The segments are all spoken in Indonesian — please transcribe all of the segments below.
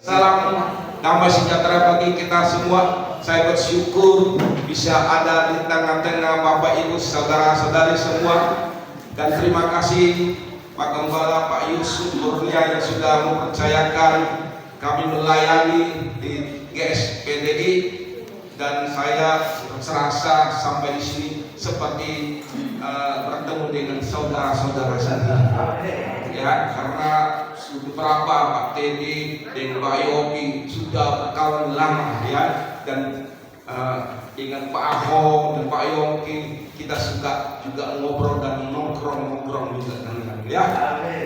Salam damai sejahtera bagi kita semua. Saya bersyukur bisa ada di tengah-tengah Bapak Ibu saudara-saudari semua. Dan terima kasih Pak Gembala, Pak Yusuf Kurnia yang sudah mempercayakan kami melayani di GSPDI, dan saya serasa sampai di sini seperti bertemu dengan saudara-saudara sendiri. Ya, karena beberapa Pak Teddy dan Pak Yopi sudah berkawan lama ya, dan dengan Pak Aho dan Pak Yopi kita suka juga ngobrol dan nongkrong juga dengan ya.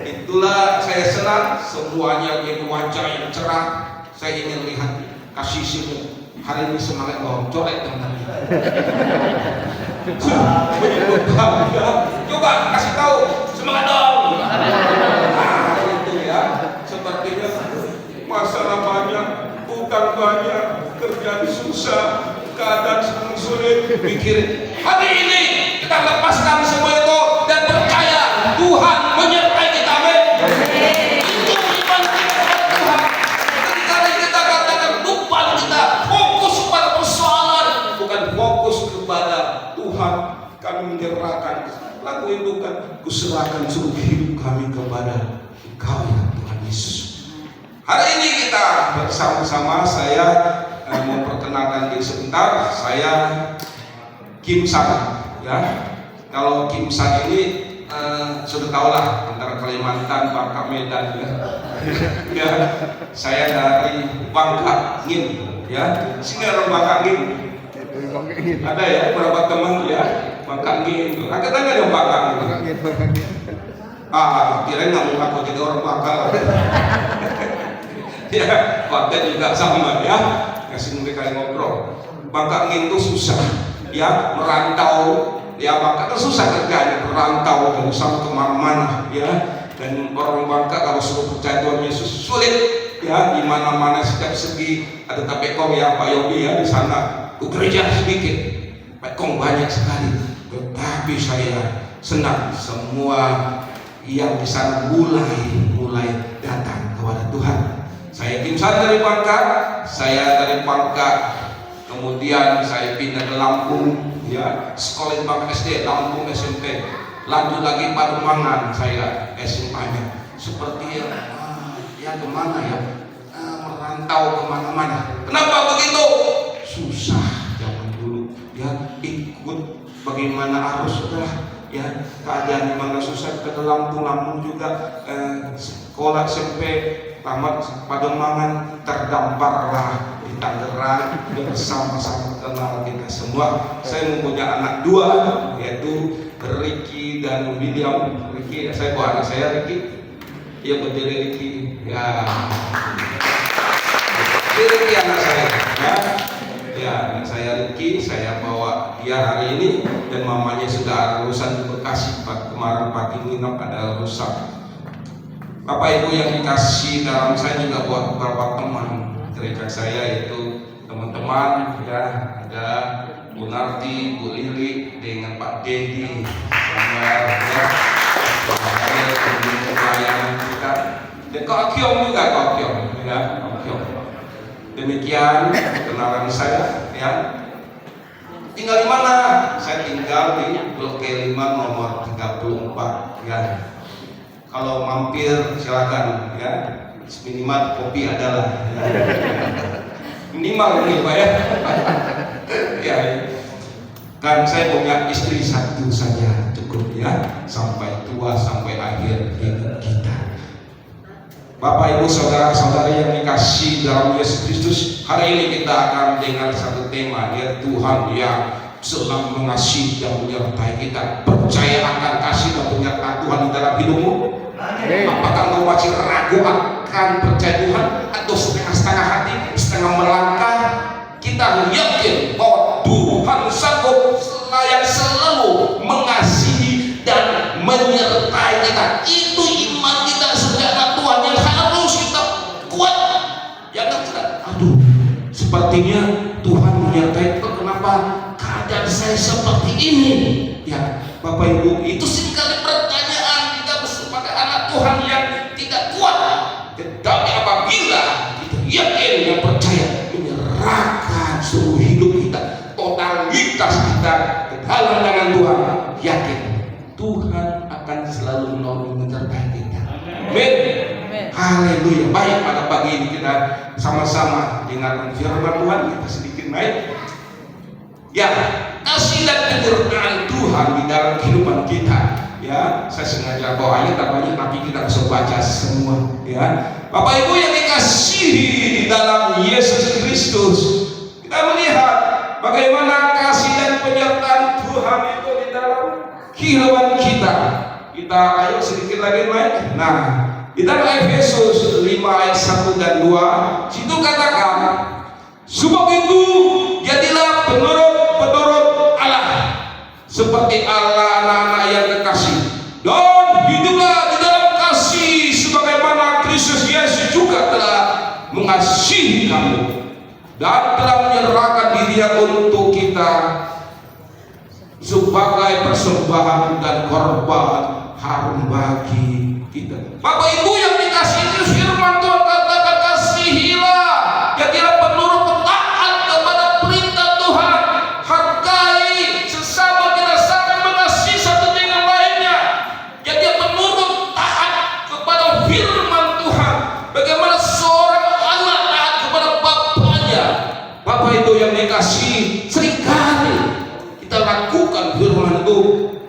Itulah saya senang semuanya dengan wajah yang cerah. Saya ingin lihat kasih sini hari ini semangat bawang colek teman-teman. Coba kasih tahu semangat dong. Nah, itu ya, sepertinya masalah banyak, bukan banyak, kerjaan susah, keadaan sedang sulit. Pikirin hari ini kita lepaskan semua itu dan percaya Tuhan menyertai kita. Amin. Itu iman kita kepada Tuhan. Ketika kita katakan lupa kita fokus pada persoalan, bukan fokus kepada Tuhan. Kami menyerahkan, lagu itu kan, kuserahkan seluruh hidup kami kepada Engkau ya Tuhan Yesus. Hari ini kita bersama-sama, saya memperkenalkan diri sebentar. Saya Kim San ya. Kalau Kim San ini sudah tahu lah, antara Kalimantan, Bangka, Medan ya. Ya, saya dari Bangka Ngin ya. Sini orang Bangka Ngin. Ada ya beberapa teman ya Bangka Ngin. Ada yang Bangka Ngin. Kirain nggak mau aku jadi orang Bangka. Ya, Bangka juga sama ya. Kasih mereka ngobrol. Bangka Ngin itu susah ya, merantau ya. Bangka itu susah kerjanya, merantau dan sama kemana-mana ya. Dan orang Bangka kalau suruh percaya Tuhan Yesus sulit ya, di mana-mana setiap segi ada tapekong ya Pak Yobi ya di sana. Gereja sedikit, pekong banyak sekali, tetapi saya senang semua yang di sana mulai datang kepada Tuhan. Saya Kim San dari Bangka, kemudian saya pindah ke Lampung ya, sekolah di Bangka SD, Lampung SMP, lanjut lagi Pademangan saya SMA-nya. Seperti ya kemana ya, merantau kemana-mana. Kenapa begitu? Susah zaman dulu ya, ikut bagaimana arus ya, keadaan memang susah. Ke Lampung juga sekolah SMP tamat Pademangan, terdamparlah di Tangerang bersama-sama kenal kita semua. Saya mempunyai anak dua, yaitu Ricky dan William. Ricky, saya bawa anak saya Ricky, ya berdiri Ricky ya. Ricky anak saya ya, anak saya Ricky, saya bawa dia hari ini, dan mamanya sudah ada urusan di Bekasi. Kemarin pagi nginep ada urusan. Bapak Ibu yang dikasih dalam, saya juga buat beberapa teman gereja saya, yaitu teman-teman ya, ada Bu Narti, Bu Lili dengan Pak Dedi sama ya, pelayanan kita, dan Kak Kyong juga, Kak Kyong ya, Kak Kyong. Demikian kenalan saya ya. Tinggal di mana? Saya tinggal di Blok G5 nomor 34 ya. Kalau mampir silakan ya, minimal kopi adalah ya. Minimal ini Pak ya. Ya. Dan saya punya istri satu saja cukup ya, sampai tua, sampai akhir hidup kita. Bapak Ibu saudara-saudari yang dikasih dalam Yesus Kristus, hari ini kita akan dengar satu tema, yaitu Tuhan yang selalu mengasihi dan menyertai kita. Percaya akan kasih dan penyertaan Tuhan di dalam hidupmu? Apakah engkau masih ragu akan percaya Tuhan, atau setengah-setengah hati, setengah melangkah? Kita yakin bahwa Tuhan sanggup yang selalu mengasihi dan menyertai kita. Itu iman kita sebagai anak Tuhan yang harus kita kuat. Jangan kita, aduh, sepertinya Tuhan menyertai, kenapa keadaan saya seperti ini? Ya, Bapak Ibu, itu seringkali pertanyaan kita sebagai anak Tuhan yang tidak kuat. Tetapi apabila kita seluruh hidup kita, totalitas kita ke dalam tangan Tuhan, yakin Tuhan akan selalu menolong menyertai kita. Amin. Haleluya. Baik, pada pagi ini kita sama-sama dengarkan firman Tuhan. Kita sedikit naik. Ya, kasih dan penyertaan Tuhan di dalam kehidupan kita. Ya, saya sengaja bawa ayat banyak, tapi kita harus baca semua. Ya, Bapak Ibu yang dikasihi di dalam Yesus Kristus, kita melihat bagaimana kasih dan penyertaan Tuhan itu di dalam kehidupan kita. Kita ayo sedikit lagi naik. Nah, di dalam Efesus 5 ayat 1 dan 2, situ katakan, sebab itu jadilah penurut Allah seperti Allah anak-anak yang kekasih, dan hiduplah di dalam kasih sebagaimana Kristus Yesus juga telah mengasihi kamu dan telah menyerahkan dirinya untuk kita sebagai persembahan dan korban harum bagi kita. Bapak Ibu yang dikasihi, firman Tuhan katakan, kasihilah, jadilah penurut, taat kepada perintah Tuhan, hargai sesama kita, saling mengasihi satu dengan lainnya. Jadi penurut, taat kepada firman Tuhan. Bagaimana seorang anak taat kepada bapaknya. Bapak itu yang dikasihi, seringkali kita lakukan firman itu,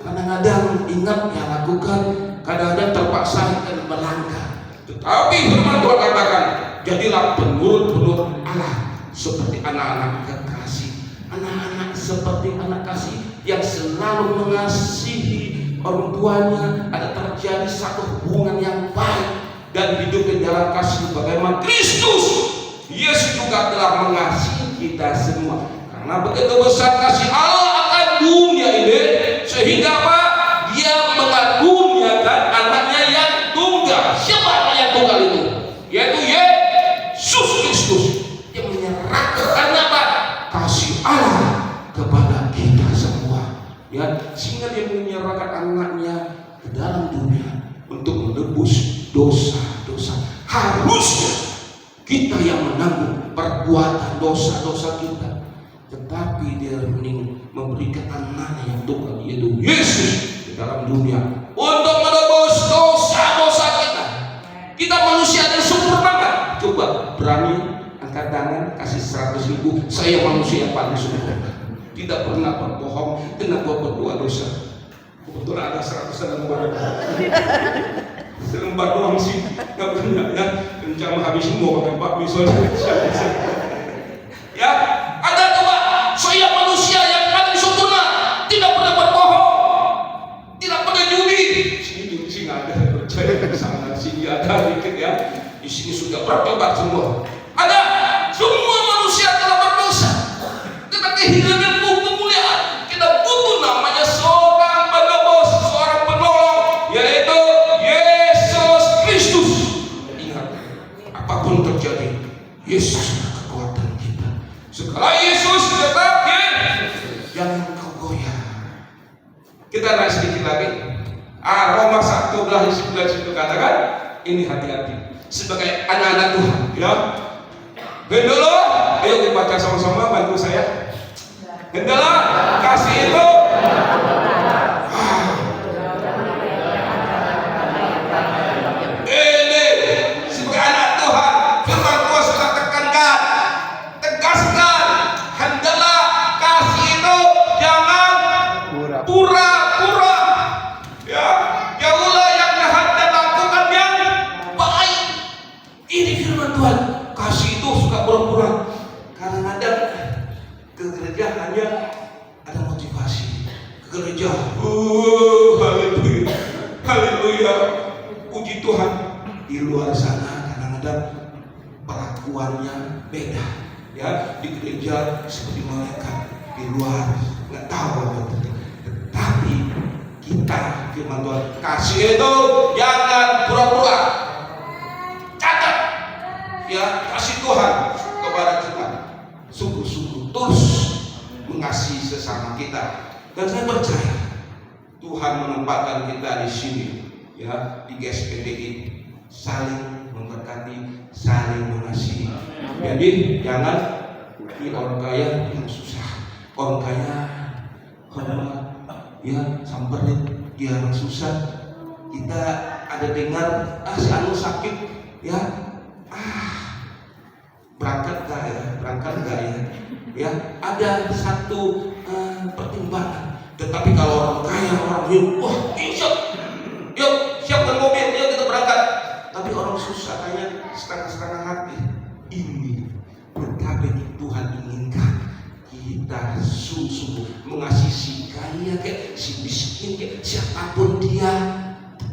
kadang-kadang ingat ya lakukan, kadang-kadang terpaksa kita melanggar. Tetapi firman Tuhan katakan, jadilah penurut Allah seperti anak-anak kekasih. Anak-anak seperti anak kasih yang selalu mengasihi orang tuanya. Ada terjadi satu hubungan yang baik dan hidup di dalam kasih bagaimana Kristus Yesus juga telah mengasihi kita semua. Karena begitu besar kasih Allah akan dunia ini, sehingga apa? Dia mengaruniakan anaknya yang tunggal. Siapa anak yang tunggal itu? Yaitu Yesus Kristus, yang menyerahkan apa? Kasih Allah kepada kita semua. Ya, sehingga dia menyerahkan anaknya ke dalam dunia untuk menebus dosa-dosa. Harusnya kita yang menanggung perbuatan dosa-dosa kita, tetapi dia memberikan anaknya yang tunggal, yaitu Yesus, di dalam dunia untuk menebus dosa-dosa kita. Kita manusia yang sempurna kan? Coba berani angkat tangan, kasih 100.000. Saya manusia yang paling sempurna, tidak pernah berbohong, tidak berbuat dosa. Kebetulan ada 100 lembar, selembar doang sih, nggak pernah ya. Kencang habis semua pakai bakmi soalnya. Ya, ada coba. Saya manusia yang paling sempurna, tidak pernah berbohong, tidak pernah judi. Sini nggak ada, percaya di sana sini ada dikit ya. Di sini sudah bertobat semua. Ada, semua manusia telah berdosa. Kita kehilangan kemuliaan. Kita butuh namanya seorang penebus, seorang penolong, yaitu Yesus Kristus. Ingat, apapun terjadi, Yesus adalah kekuatan kita. Segala Yesus tetap jangan kau goyah. Kita naik sedikit lagi. Roma 1:11 itu katakan, ini hati-hati sebagai anak-anak Tuhan. Ya, hendaklah, ayo kita baca sama-sama, bantu saya. Hendaklah kasih itu ini sebagai anak Tuhan. Firman Tuhan sudah tegaskan, hendaklah kasih itu jangan pura-pura. Ya, jauhlah yang jahat dan lakukan yang baik. Ini firman Tuhan. Kasih itu suka pura-pura. Kadang-kadang ke gereja hanya ada motivasi. Ke gereja, haleluya, haleluya, puji Tuhan. Di luar sana kadang-kadang perlakuannya beda. Ya, di gereja seperti mereka, di luar nggak tahu apa itu. Tetapi kita firman Tuhan, kasih itu jangan pura-pura. Catat ya, kasih Tuhan kepada kita sungguh-sungguh tulus mengasihi sesama kita. Dan saya percaya Tuhan menempatkan kita di sini ya, di GSPDI, saling memberkati, saling mengasihi. Jadi jangan Ini orang kaya yang susah, orang kaya hormat, ya samperin dia yang susah. Kita ada dengar si anu sakit, ya berangkat gak ya? Ya ada satu pertimbangan. Tetapi kalau orang kaya, orang yuk, wah yuk siapkan mobil, yuk kita berangkat. Tapi orang susah kayak setengah-setengah hati. Ini berkabeh Tuhan inginkan kita sungguh-sungguh mengasihi si kaya kayak si miskin kayak siapapun dia.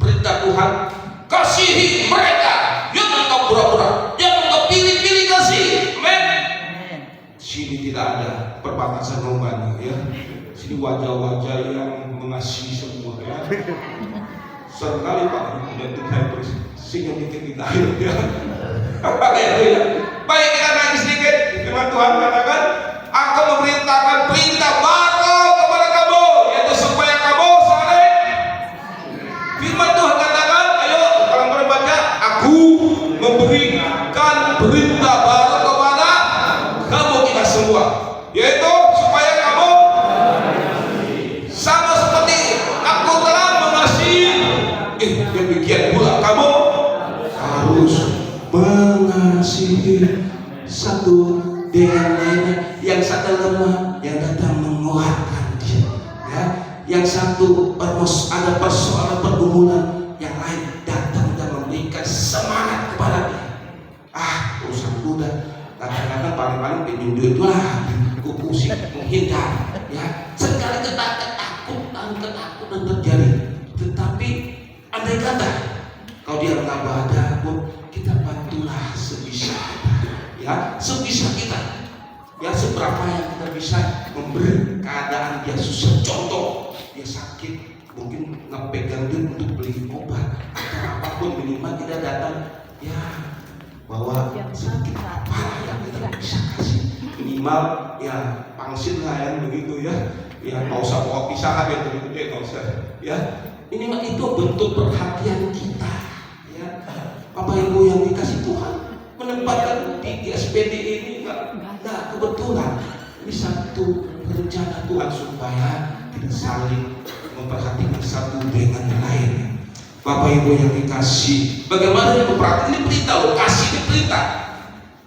Perintah Tuhan, kasihi mereka yang engkau pura-pura, yang engkau pilih-pilih kasih. Amen. Sini tidak ada perbatasan rombanya, ya. Sini wajah-wajah yang mengasihi semua, ya. Sekali Pak, dan Tuhan senyum dikit kita, ya. Baik, kita naik sedikit. Firman Tuhan katakan, aku memerintahkan perintah baru kepada kamu, yaitu supaya kamu saling. Firman Tuhan katakan, ayo kalau berbaca, aku memberikan perintah baru kepada kamu kita semua, yaitu supaya kamu sama seperti aku telah mengasihi. Demikian pula kamu harus mengasihi satu dengan lainnya. Yang satu lemah, yang datang menguatkan dia, ya. Yang satu ada persoalan pergumulan, yang lain datang dan memberikan semangat kepada dia. Urusan udah kadang-kadang paling-paling pinjam duit lah, pusing menghindar, ya. Sekali ketakutan terjadi. Tetapi andai kata kalau dia nggak ada pun, kita bantulah sebisa kita, ya, sebisa kita, ya, seberapa yang kita bisa memberi. Keadaan dia susah, contoh dia sakit, mungkin ngepegang duit untuk beli obat atau apapun, minimal kita datang, ya, bawa sedikit apa yang kita bisa kasih, minimal ya pangsit lah yang begitu, ya, ya nggak usah bawa pisang yang begitu, nggak usah, ya. Minimal itu bentuk perhatian kita, ya. Bapak Ibu yang dikasih Tuhan, menempatkan di SPD ini nggak kebetulan. Ini satu rencana Tuhan supaya kita saling memperhatikan satu dengan yang lain. Bapak Ibu yang dikasih, bagaimana yang memperhatikan? Ini perintah loh, kasih ini perintah,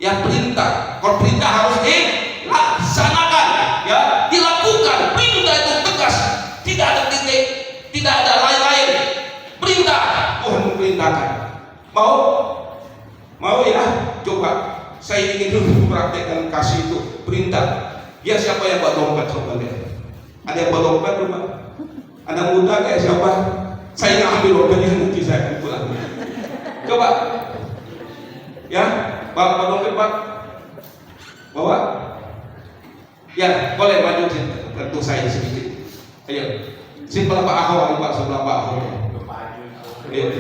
ya, perintah. Kalau perintah harus dilaksanakan, ya, dilakukan. Perintah itu tegas, tidak ada titik, tidak ada lain-lain. Perintah, Tuhan memerintahkan. Mau ya, coba saya ingin dulu mempraktekkan kasih itu, perintah. Ya, siapa yang buat dompet, coba lihat. Ada yang buat dompet, coba. Anak muda kayak siapa? Saya nggak ambil dompetnya, nanti saya pulang. Coba, ya, bawa dompet, Pak. Bawa. Ya, boleh maju untuk saya sedikit. Ayo, sebelah Pak Ahok, Pak, sebelah Pak Ahok. Ayo.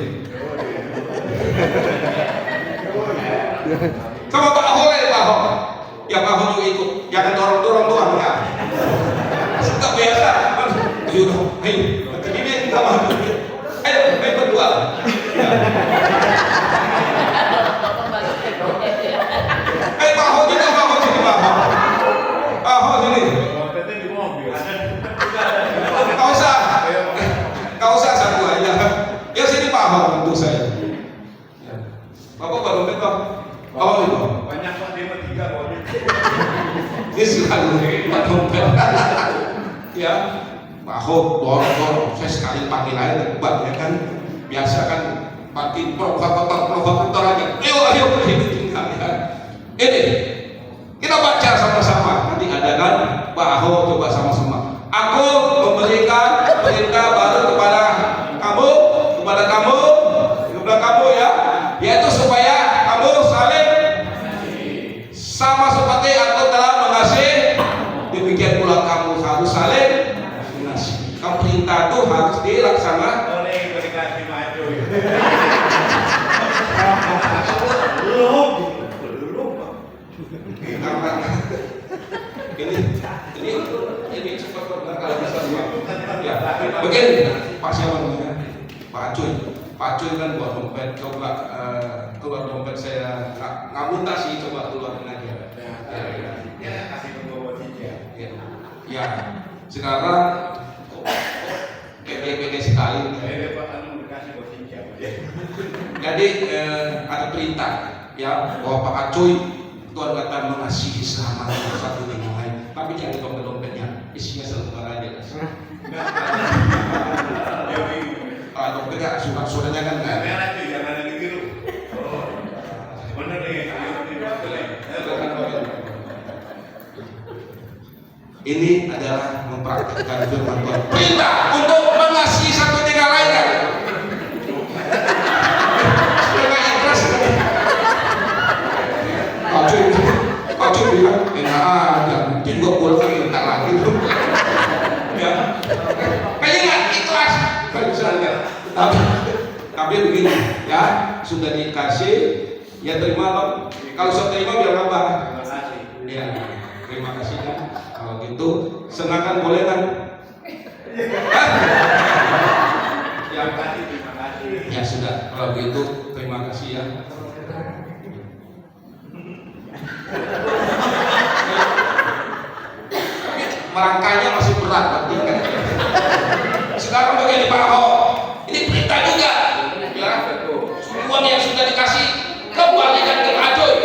Sama Pak Ahok ya, Pak Ahok. Ya, Pak Ahok juga ikut. Jangan dorong-dorong doang, ya. Suka biasa. Ayo dong, ayo. Ini sama. Ayo berdua. Ya. Pak Ahok juga, Pak Ahok sini, Pak Ahok. Pak Ahok sini. Kau usah satu aja. Ya sini Pak Ahok untuk saya. Bapak baru betul. Bapak itu. Banyak Pak, dia 3 Pak. Ini selalu Pak dompet. Ya, Pak Ahok dorong. Saya sekali panggil aja debat, ya kan. Biasa kan parti provokator aja. Ayo ini tinggal, ya. Ini kita baca sama-sama. Nanti ada kan Pak Ahok, coba sama-sama. Aku memberikan perintah baru kepada kamu, ya, yaitu supaya kamu saling sama seperti aku telah mengasihi, demikian pula kamu harus saling mengasihi. Kamu perintah itu harus dilaksanakan. Boleh dikasih maju. Ini cepat kalau bisa ya. Begini Pak siapa namanya? Pak Cuy kan buat dompet, coba keluar dompet saya nggak minta sih, coba keluarin aja. Ya. Sekarang pede sekali. Jadi ada perintah ya bahwa Pak Acoy Tuhan akan mengasihi selama satu dengan lain. Tapi jangan dompet-dompetnya isinya selembar aja. Dompetnya surat-suratnya kan kan. Ini adalah mempraktikkan firman Tuhan. Perintah untuk mengasihi satu dengan lain kan. Kau bilang enak aja, mungkin gua pulang minta lagi tuh. Ya, kayaknya nggak ikhlas. Kalau misalnya, tapi begini, ya sudah dikasih, ya terima loh. Kalau sudah terima biar apa? Ya, terima kasih kan. Kalau gitu, senang kan boleh kan? Ya, terima kasih. Ya sudah, kalau gitu terima kasih ya. Merangkainya masih berat berarti kan. Sekarang begini Pak Ahok, ini perintah juga ya. Uang yang sudah dikasih kembalikan ke Acoy.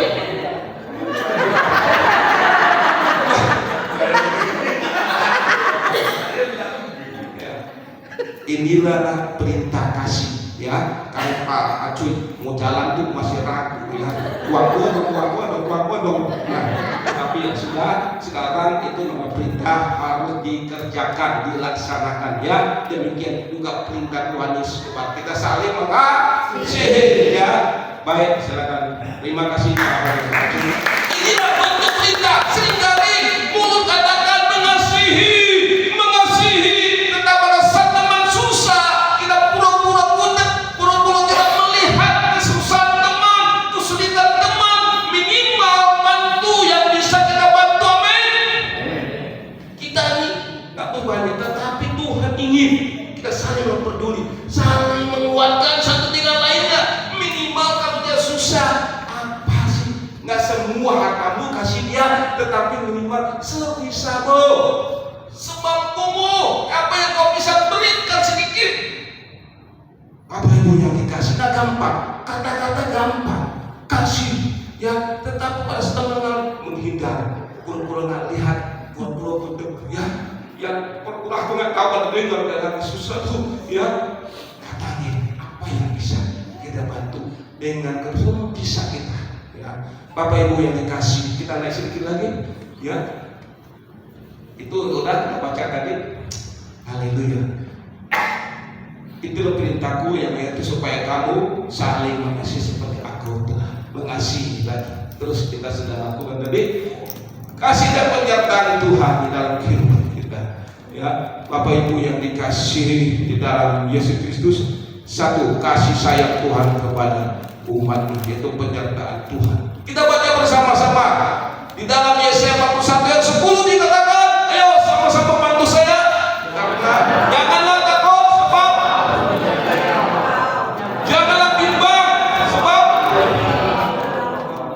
Inilah perintah kasih ya. Kalau Pak Acoy mau jalan tuh masih ragu ya. Uang dong. Nah, tapi yang sudah sekarang itu nama perintah harus dikerjakan, dilaksanakan ya. Demikian juga perintah Tuhan Yesus kepada kita saling mengasihi ya. Baik, silakan. Terima kasih Pak. Inilah bentuk perintah. Seringkali mulut katakan mengasihi, tetapi pada saat teman susah kita pura-pura buta, pura-pura tidak melihat kesusahan teman, kesulitan teman, minimal bantu yang bisa kita bantu. Amin. Kita ini tak banyak, tetapi Tuhan ingin kita saling memperduli, saling menguatkan satu dengan lainnya. Minimal kalau dia susah, apa sih? Nggak semua hartamu kasih dia, tetapi minimal sebisamu, semampumu, apa yang kau bisa berikan sedikit. Apa yang dikasih? Nggak gampang, kata-kata gampang, kasih ya, tetapi pada setengah menghindar, pura-pura nggak lihat, pura-pura mendengar ya, yang pura-pura aku nggak tahu kalau dengar dalam sesuatu ya. Katanya apa yang bisa kita bantu dengan kebetulan bisa kita ya. Bapak Ibu yang dikasih, kita naik sedikit lagi ya. Itu udah kita baca tadi. Haleluya. Itulah perintahku yang yaitu supaya kamu saling mengasihi seperti aku telah mengasihi lagi. Terus kita sudah lakukan tadi. Kasih dan penyertaan Tuhan di dalam kehidupan kita. Ya, Bapak Ibu yang dikasihi di dalam Yesus Kristus. Satu, kasih sayang Tuhan kepada umatnya, yaitu penyertaan Tuhan. Kita baca bersama-sama di dalam Yesaya 41 ayat 10 dikatakan, ayo sama-sama bantu saya, karena janganlah takut sebab janganlah bimbang sebab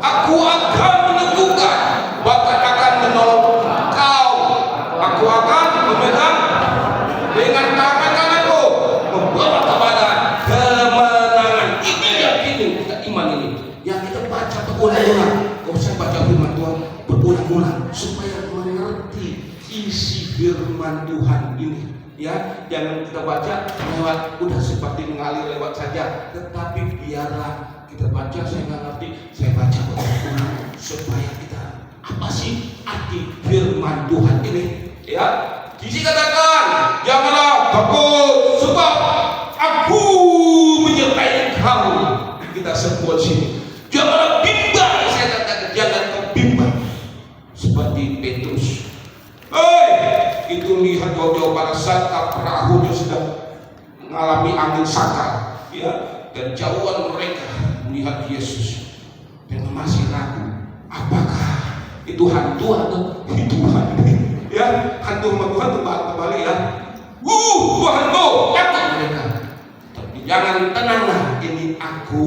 aku akan meneguhkan, bahkan akan menolong kau. Aku akan memegang dengan tangan kananku, membawa kepada kemenangan. Ini yakini kita iman ini yang kita baca berulang-ulang. Kau saya baca firman Tuhan berulang-ulang supaya mengerti isi firman Tuhan ini ya. Jangan kita baca lewat udah seperti mengalir lewat saja, tetapi biarlah kita baca, saya nggak ngerti, saya baca berulang-ulang supaya kita apa sih arti firman Tuhan ini ya. Jadi katakan janganlah takut sebab aku menyertai kamu. Kita semua sini janganlah bimbang, saya katakan jangan kau bimbang seperti Petrus. Itu lihat jauh-jauh pada saat perahunya sedang mengalami angin sakal ya, dan jauhan mereka melihat Yesus dan masih ragu apakah itu hantu atau Tuhan ya. Hantu sama Tuhan terbalik ya. Hantu takut mereka, tapi jangan, tenanglah, ini aku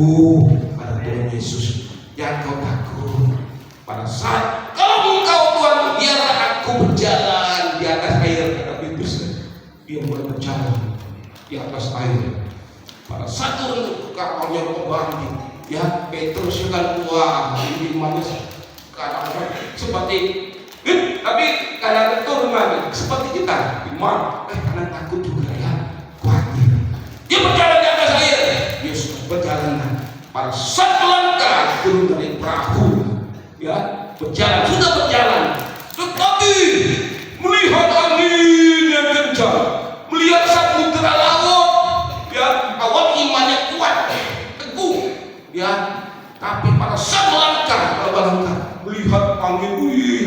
pada Tuhan Yesus. Jangan kau takut pada saat kalau engkau Tuhan, biarlah aku berjalan di atas air, kata dia mulai berjalan di atas air. Pada satu kapalnya pembangkit, ya Petrus kan wah ini imannya kadang-kadang seperti tapi kadang turun lagi seperti kita iman karena takut juga ya khawatir. Dia berjalan di atas air, Yesus berjalan pada satu langkah turun dari perahu, ya berjalan sudah berjalan, tetapi melihat angin yang kencang, melihat samudera laut, ya awal imannya kuat, teguh, ya tapi pada satu langkah melihat angin,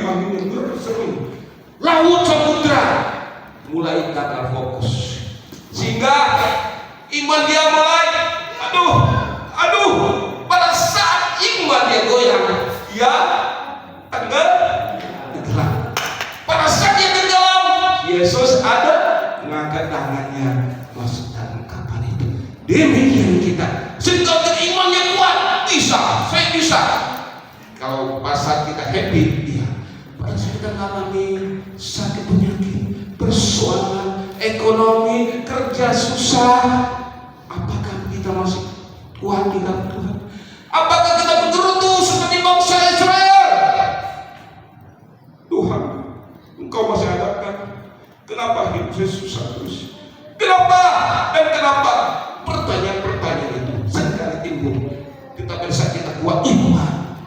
angin yang bersemi, laut samudera mulai gagal fokus, sehingga iman dia mulai aduh pada saat iman dia goyang, dia tenggelam. Pada saat dia tenggelam, Yesus ada mengangkat tangannya masuk dalam kapal itu. Demikian kita, sekali imannya kuat, bisa, saya bisa. Kalau pas saat kita happy, iya. Pada saat kita mengalami sakit penyakit, persoalan ekonomi, kerja susah, apakah kita masih kuat di dalam Tuhan? Apakah kita bergerutu seperti bangsa Israel? Tuhan, Engkau masih ada kan? Kenapa hidup saya susah terus? Kenapa? Dan kenapa? Pertanyaan-pertanyaan itu seringkali timbul. Kita bisa kita kuat iman.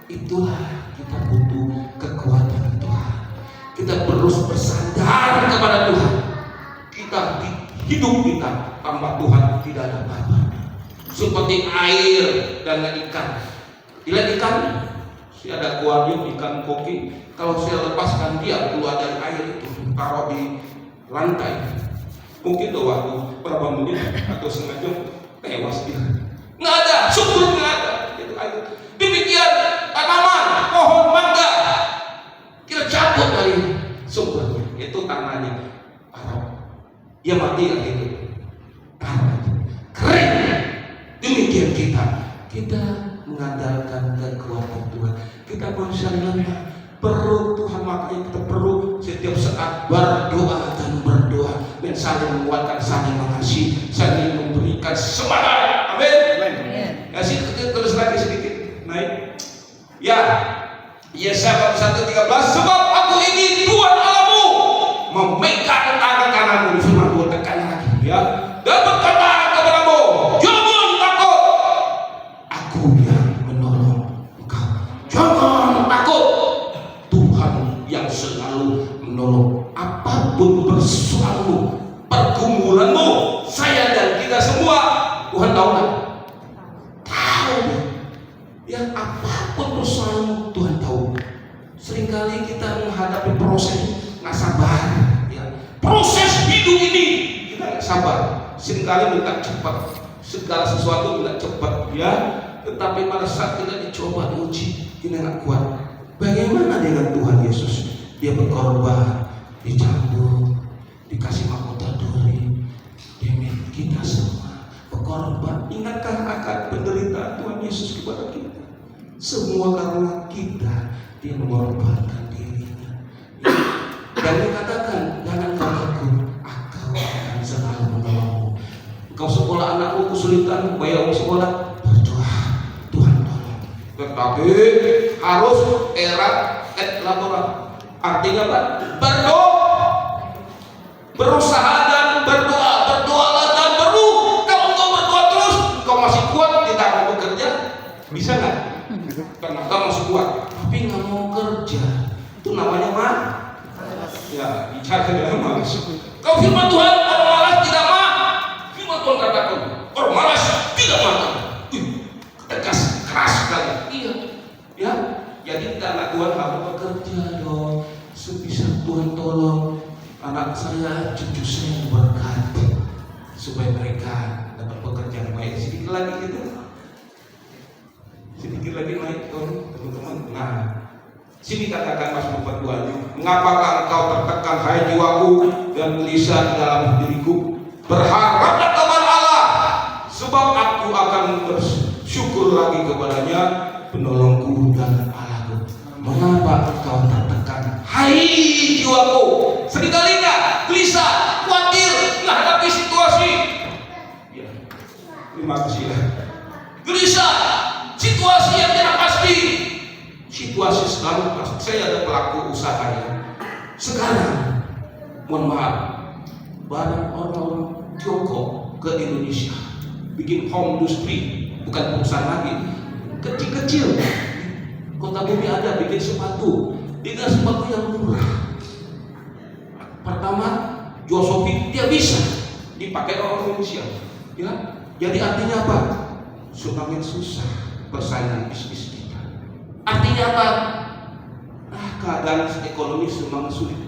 Itulah kita butuh kekuatan Tuhan. Kita terus bersandar kepada Tuhan. Kita hidup kita tanpa Tuhan tidak ada apa-apa. Seperti air dan ikan. Lihat ikan, ada akuarium ikan koki. Kalau saya lepaskan dia keluar dari air itu, taruh di lantai, mungkin tuh waktu berapa menit atau setengah jam tewas dia. Nggak ada, sumber nggak ada. Itu air. Demikian tanaman, pohon mangga, kita cabut dari sumbernya. Itu tanahnya, dia mati lah itu. Kering. Demikian kita mengandalkan kekuatan Tuhan. Kita manusia lemah, perlu Tuhan, makanya kita perlu setiap saat berdoa dan saling menguatkan, saling mengasihi, saling memberikan semangat. Amin. Ya sedikit terus lagi sedikit naik. Ya, Yesaya 1:13, sebab aku ini Tuhan Allahmu, memegang tangan kananmu, firman Tuhan tekan lagi, ya, dan berkata kepadamu, jangan takut, aku yang menolong engkau. Jangan takut, Tuhan yang selalu menolong. Apapun persoalanmu, pergumulanmu, saya dan kita semua, Tuhan tahu kan? Tahu. Ya, apapun persoalanmu, Tuhan tahu. Seringkali kita menghadapi proses nggak sabar, ya. Proses hidup ini kita nggak sabar. Seringkali minta cepat, segala sesuatu minta cepat, ya. Tetapi pada saat kita dicoba, diuji, kita nggak kuat. Bagaimana dengan Tuhan Yesus? Dia berkorban, dicambuk, dikasih mahkota duri, demi kita semua berkorban. Ingatkah akan penderitaan Tuhan Yesus kepada kita? Semua karena kita, dia mengorbankan dirinya. Dan dikatakan, jangan kau takut, aku akan selalu menolongmu. Kau sekolah anakmu kesulitan, bayar sekolah, berdoa, Tuhan tolong. Tetapi harus erat laporan. Artinya apa? Berdoa, berusaha dan berdoalah dan beru. Kalau engkau berdoa terus, engkau masih kuat, kita mau bekerja, bisa nggak? Karena engkau masih kuat, tapi nggak mau kerja, itu namanya mah. Ya, bicara dengan malas. Kau firman Tuhan, orang malas tidak mah. Firman Tuhan katakan, orang malas tidak makan. Tegas, keras sekali. Iya, ya. Jadi anak Tuhan harus bekerja dong. Sebisa Tuhan tolong anak saya, cucu saya berkati supaya mereka dapat pekerjaan baik. Sedikit lagi gitu, sedikit lagi naik teman-teman. Nah, sini katakan Mas 42, mengapakah engkau tertekan hai jiwaku dan gelisah dalam diriku? Berharaplah kepada Allah, sebab aku akan bersyukur lagi kepadanya, penolongku dan Allahku. Mengapa engkau tertekan hai jiwaku? Seringkali gelisah, khawatir, situasi sekarang, saya ada pelaku usaha ya. Sekarang, mohon maaf, barang orang Tiongkok ke Indonesia bikin home industry, bukan perusahaan lagi, kecil-kecil. Kota Bumi ada bikin sepatu dengan sepatu yang murah. Pertama, jual Shopee dia bisa dipakai orang Indonesia. Ya, jadi artinya apa? Semakin susah persaingan bisnis kita. Artinya apa? Keadaan ekonomi semakin sulit.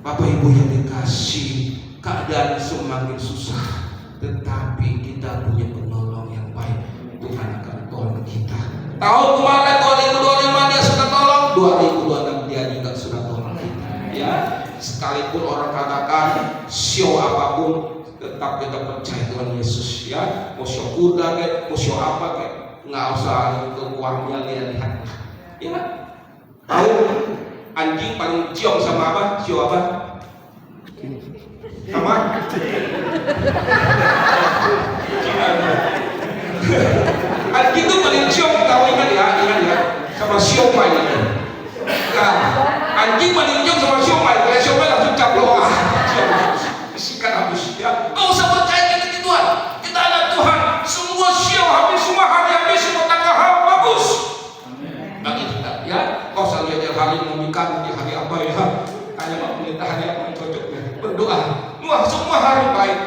Bapak Ibu yang dikasih, keadaan semakin susah, tetapi kita punya penolong yang baik. Tuhan akan tolong kita. Tahun kemarin 2025 dia sudah tolong, 2026 dia juga sudah tolong kita. Ya, sekalipun orang katakan show apapun, tetap kita percaya Tuhan Yesus. Ya, mau show kuda kayak, mau show apa kayak, nggak usah ke uangnya lihat. Ya, tahu anjing paling ciong sama apa? Show apa? Sama? Anjing itu paling ciong, tahu ingat ya, sama siomay. Nah, anjing paling ciong sama siomay, kalau siomay langsung caplok. Sikat habis ya. Kau usah percaya kita Tuhan. Kita ada Tuhan. Semua siang habis, semua hari habis, semua tanggal bagus. Bagi kita ya. Kau usah lihat hari memikirkan di hari apa ya. Hanya Pak Pendeta hari apa yang cocoknya. Berdoa. Wah, semua hari baik.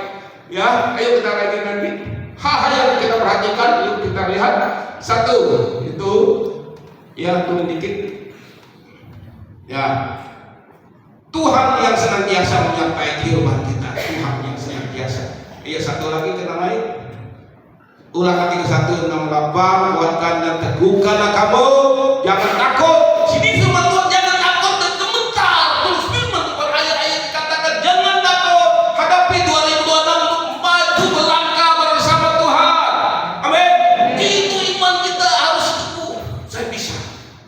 Ya, ayo kita lagi nanti. Hal-hal yang kita perhatikan, yuk kita lihat. Satu, itu ya turun dikit. Ya, Tuhan yang senantiasa menyertai kehidupan kita. Tuhan yang senantiasa. Iya, satu lagi kita naik. Ulangan 3168, kuatkan dan teguhkanlah kamu, jangan takut. Sini firman Tuhan, jangan takut dan gemetar. Terus firman Tuhan ayat-ayat dikatakan jangan takut. Hadapi 2026 maju berlangkah bersama Tuhan. Amin. Itu iman kita harus teguh. Saya bisa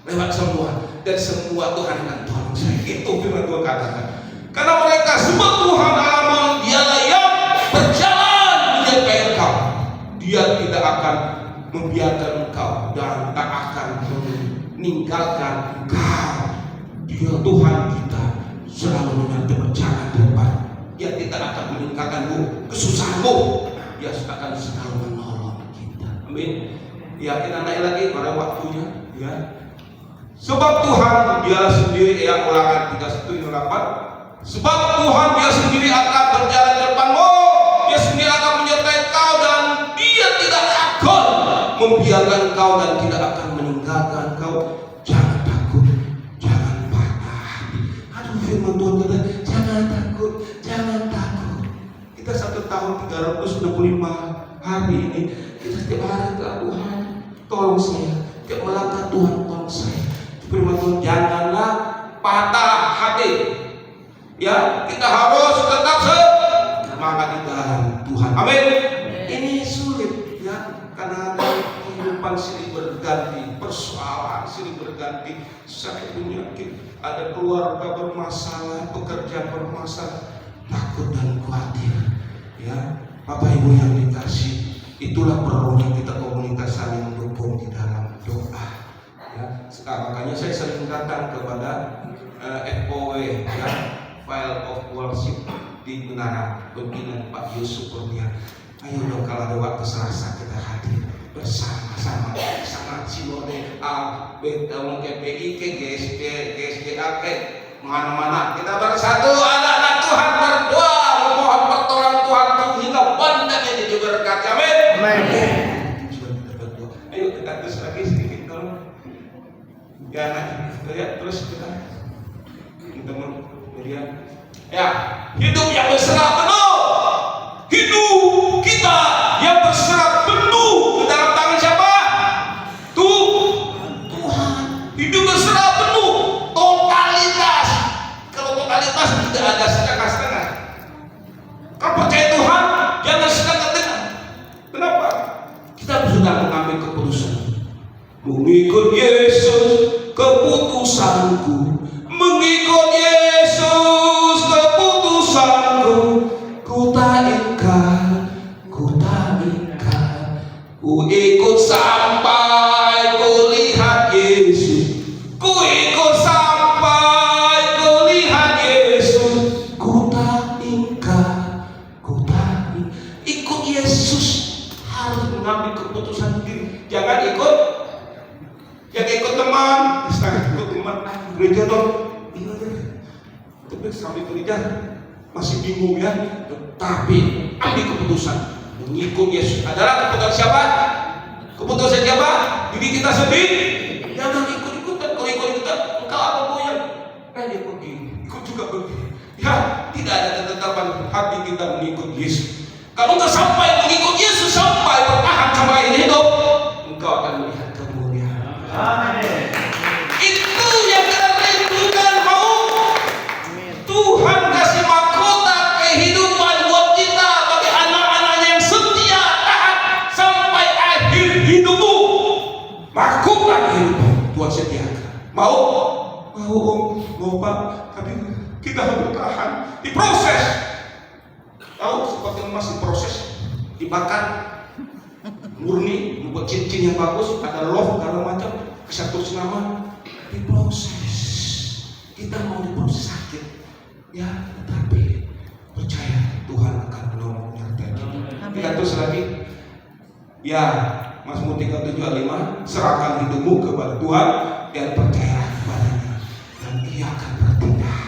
lewat semua dan semua Tuhan akan tolong saya. Itu firman Tuhan katakan. Karena mereka sebab Tuhan Allahmu dialah yang berjalan menyertai engkau. Dia tidak akan membiarkan engkau dan tak akan meninggalkan engkau. Dia Tuhan kita selalu menyertai berjalan di depan. Dia tidak akan meninggalkanmu kesusahanmu. Dia akan selalu menolong kita. Amin. Ya, kita naik lagi pada waktunya. Ya. Sebab Tuhan dia sendiri yang ulangan 3168. Sebab Tuhan dia sendiri akan berjalan di depanmu. Dia sendiri akan menyertai engkau dan dia tidak akan membiarkan engkau dan tidak akan meninggalkan engkau. Jangan takut, jangan patah hati. Aduh, firman Tuhan kata, jangan takut, jangan takut. Kita 1 tahun 365 hari ini, kita setiap hari Tuhan tolong saya, tiap melangkah Tuhan tolong saya. Firman Tuhan, janganlah patah hati. Ya, kita harus tetap semangat di dalam Tuhan. Amin. Ini sulit ya, karena kehidupan silih berganti, persoalan silih berganti, sakit penyakit, ada keluarga bermasalah, pekerjaan bermasalah, takut dan khawatir. Ya, Bapak Ibu yang dikasih, itulah perlunya kita komunitas saling mendukung di dalam doa. Ya, sekarang makanya saya sering datang kepada FOW ya, File of Worship di Menara pimpinan Pak Yusuf Kurnia. Ayo dong kalau ada waktu Selasa kita hadir bersama-sama sama Sinode A, KPI, GSDA, mana-mana kita bersatu anak-anak Tuhan berdoa memohon pertolongan Tuhan hingga pandangnya diberkati. Amin. Amin. Ayo kita terus lagi sedikit dong. Ya, terus kita teman kemudian ya, hidup yang berserah penuh, hidup kita yang berserah penuh ke dalam tangan siapa? Tuhan. Hidup berserah penuh, totalitas. Kalau totalitas tidak ada setengah-setengah. Kau percaya Tuhan, jangan setengah-setengah. Kenapa? Kita sudah mengambil keputusan mengikut Yesus, keputusanku mengikut Yesus, keputusanku ku tak ingkar, ku ikut sampai ku lihat Yesus. Jumat gereja dong. Iya deh. Tapi sampai gereja masih bingung ya. Tapi ambil keputusan mengikut Yesus adalah keputusan siapa? Keputusan siapa? Diri kita sendiri. Jangan ikut-ikutan. Kalau ikut-ikutan engkau apa goyang? Dia pergi, ikut juga pergi. Ya, tidak ada ketetapan hati kita mengikut Yesus. Kalau engkau sampai mengikut Yesus sampai bertahan sampai akhir hidup, engkau akan melihat kemuliaan. Amin. Itu yang kita rindukan, mau. Tuhan kasih mahkota kehidupan buat kita bagi anak-anaknya yang setia taat sampai akhir hidupmu. Mahkota kehidupan Tuhan sediakan. Mau? Mau Om, mau Pak, tapi kita harus bertahan, diproses. Tahu seperti emas diproses, dibakar, murni, membuat cincin yang bagus, ada love segala macam, kesatu senama, diproses. Kita mau diproses sakit, ya, tetapi percaya Tuhan akan menolong menyertai kita. Kita terus lagi, ya, Mazmur 37 ayat 5, serahkan hidupmu kepada Tuhan dan percaya kepadanya, dan Ia akan bertindak.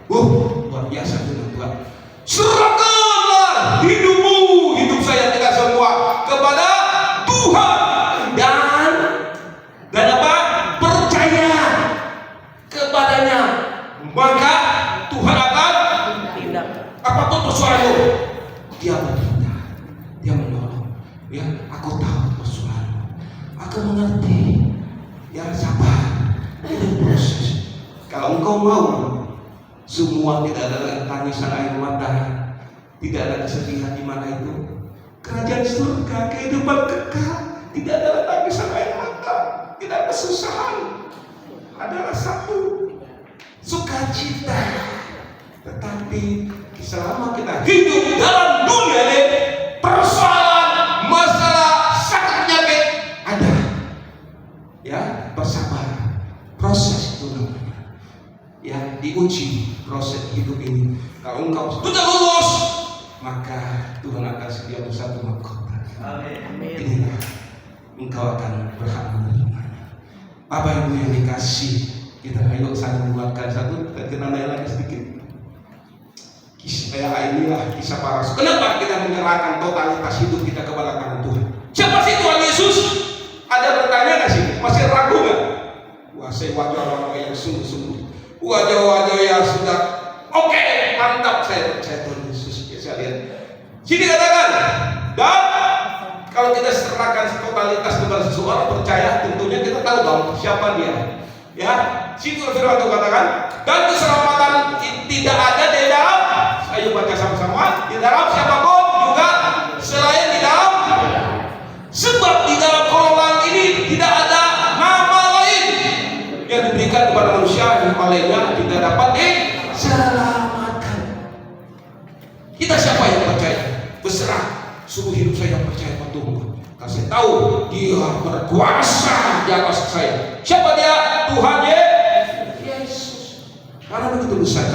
Luar biasa Tuhan. Serahkanlah hidupmu, hidup saya tidak semua kepada Tuhan dan apa? Percaya kepadanya, maka Tuhan akan tindak. Apapun persoalanmu, Dia bertindak, Dia menolong. Ya, aku tahu persoalanmu, aku mengerti. Ya, sabar, itu proses. Kalau engkau mau semua, tidak ada tangisan air mata, tidak ada kesedihan di mana itu. Kerajaan surga, kehidupan kekal, tidak ada tangisan air mata, tidak ada kesusahan. Adalah satu, sukacita. Tetapi selama kita hidup dalam dunia ini, persoalan, masalah, sakit, penyakit ada. Ya, bersabar, proses itu namanya. Ya, diuji proses hidup ini. Kalau engkau sudah lulus, maka Tuhan akan sediakan satu mahkota. Amin. Inilah engkau akan berhak menerimanya. Bapak Ibu yang dikasih, kita ayo saling menguatkan satu. Dan kita naik lagi sedikit. Kisah inilah kisah para rasul. Kenapa kita menyerahkan totalitas hidup kita kepada tangan Tuhan? Siapa sih Tuhan Yesus? Ada bertanya nggak sih? Masih ragu nggak? Wah, saya wajah orang yang sungguh-sungguh, wajah-wajah yang sudah oke, mantap, saya percaya Tuhan Yesus. Ya, saya lihat. Sini katakan, dan kalau kita serahkan totalitas kepada seseorang, percaya, tentunya kita tahu dong siapa dia. Ya, sini firman Tuhan katakan, dan keselamatan tidak ada di dalam, ayo baca sama-sama, di dalam siapapun juga selain di dalam, sebab di dalam golongan ini tidak ada nama lain yang diberikan kepada manusia yang olehnya kita dapat diselamatkan. Kita siapa yang percaya? Berserah seluruh hidup saya yang percaya pada Tuhan. Kasih tahu Dia berkuasa di atas saya. Siapa Dia? Tuhan Yesus. Karena begitu besar